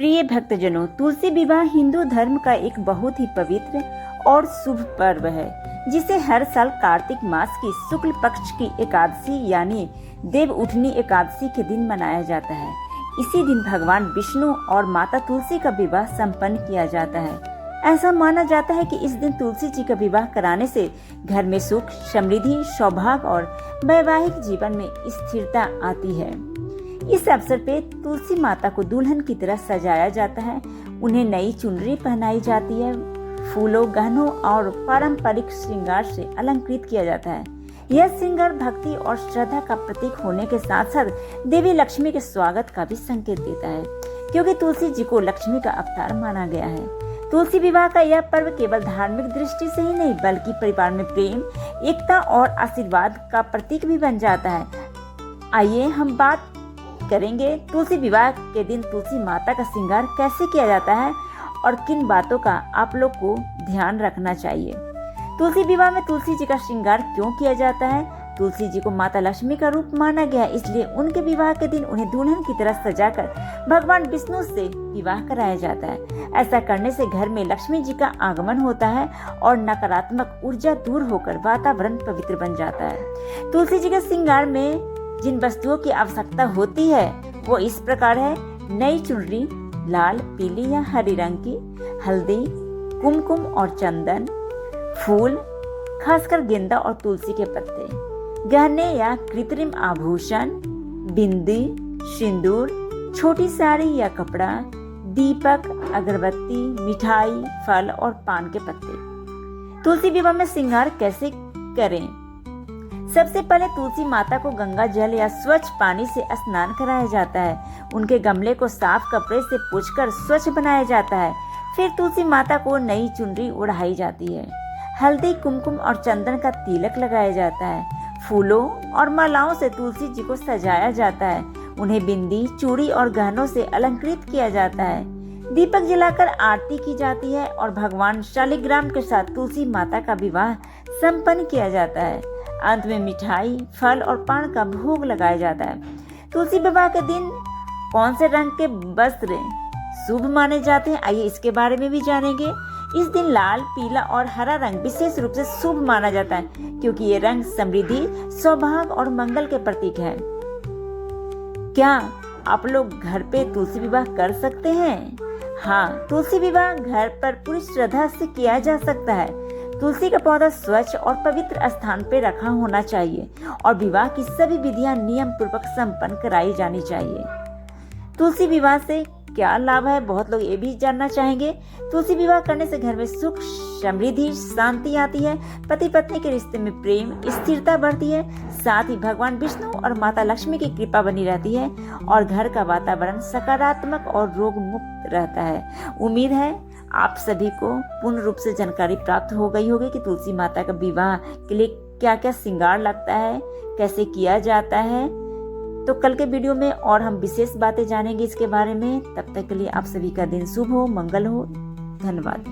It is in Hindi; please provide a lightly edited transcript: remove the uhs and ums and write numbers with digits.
प्रिय भक्तजनों, तुलसी विवाह हिंदू धर्म का एक बहुत ही पवित्र और शुभ पर्व है, जिसे हर साल कार्तिक मास की शुक्ल पक्ष की एकादशी यानी देव उठनी एकादशी के दिन मनाया जाता है। इसी दिन भगवान विष्णु और माता तुलसी का विवाह संपन्न किया जाता है। ऐसा माना जाता है कि इस दिन तुलसी जी का विवाह कराने से घर में सुख, समृद्धि, सौभाग्य और वैवाहिक जीवन में स्थिरता आती है। इस अवसर पे तुलसी माता को दुल्हन की तरह सजाया जाता है। उन्हें नई चुनरी पहनाई जाती है, फूलों, गहनों और पारंपरिक श्रृंगार से अलंकृत किया जाता है। यह श्रृंगार भक्ति और श्रद्धा का प्रतीक होने के साथ साथ देवी लक्ष्मी के स्वागत का भी संकेत देता है, क्योंकि तुलसी जी को लक्ष्मी का अवतार माना गया है। तुलसी विवाह का यह पर्व केवल धार्मिक दृष्टि से ही नहीं बल्कि परिवार में प्रेम, एकता और आशीर्वाद का प्रतीक भी बन जाता है। आइए हम बात करेंगे तुलसी विवाह के दिन तुलसी माता का श्रृंगार कैसे किया जाता है और किन बातों का आप लोग को ध्यान रखना चाहिए। तुलसी विवाह में तुलसी जी का श्रृंगार क्यों किया जाता है? तुलसी जी को माता लक्ष्मी का रूप माना गया, इसलिए उनके विवाह के दिन उन्हें दुल्हन की तरह सजाकर भगवान विष्णु से विवाह कराया जाता है। ऐसा करने से घर में लक्ष्मी जी का आगमन होता है और नकारात्मक ऊर्जा दूर होकर वातावरण पवित्र बन जाता है। तुलसी जी के श्रृंगार में जिन वस्तुओं की आवश्यकता होती है वो इस प्रकार है: नई चुनरी लाल, पीली या हरी रंग की, हल्दी, कुमकुम और चंदन, फूल खासकर गेंदा और तुलसी के पत्ते, गहने या कृत्रिम आभूषण, बिंदी, सिंदूर, छोटी साड़ी या कपड़ा, दीपक, अगरबत्ती, मिठाई, फल और पान के पत्ते। तुलसी विवाह में श्रृंगार कैसे करें? सबसे पहले तुलसी माता को गंगा जल या स्वच्छ पानी से स्नान कराया जाता है। उनके गमले को साफ कपड़े से पोंछकर स्वच्छ बनाया जाता है। फिर तुलसी माता को नई चुनरी ओढ़ाई जाती है। हल्दी, कुमकुम और चंदन का तिलक लगाया जाता है। फूलों और मालाओं से तुलसी जी को सजाया जाता है। उन्हें बिंदी, चूड़ी और गहनों से अलंकृत किया जाता है। दीपक जलाकर आरती की जाती है और भगवान शालिग्राम के साथ तुलसी माता का विवाह संपन्न किया जाता है। अंत में मिठाई, फल और पान का भोग लगाया जाता है। तुलसी विवाह के दिन कौन से रंग के वस्त्र शुभ माने जाते हैं, आइए इसके बारे में भी जानेंगे। इस दिन लाल, पीला और हरा रंग विशेष रूप से शुभ माना जाता है, क्योंकि ये रंग समृद्धि, सौभाग्य और मंगल के प्रतीक है। क्या आप लोग घर पे तुलसी विवाह कर सकते हैं? हाँ, तुलसी विवाह घर पर पूरी श्रद्धा से किया जा सकता है। तुलसी का पौधा स्वच्छ और पवित्र स्थान पर रखा होना चाहिए और विवाह की सभी विधियां नियम पूर्वक संपन्न कराई जानी चाहिए। तुलसी विवाह से क्या लाभ है, बहुत लोग ये भी जानना चाहेंगे। तुलसी विवाह करने से घर में सुख, समृद्धि, शांति आती है। पति पत्नी के रिश्ते में प्रेम, स्थिरता बढ़ती है। साथ ही भगवान विष्णु और माता लक्ष्मी की कृपा बनी रहती है और घर का वातावरण सकारात्मक और रोग मुक्त रहता है। उम्मीद है आप सभी को पूर्ण रूप से जानकारी प्राप्त हो गई होगी कि तुलसी माता का विवाह के लिए क्या क्या श्रृंगार लगता है, कैसे किया जाता है। तो कल के वीडियो में और हम विशेष बातें जानेंगे इसके बारे में। तब तक के लिए आप सभी का दिन शुभ हो, मंगल हो। धन्यवाद।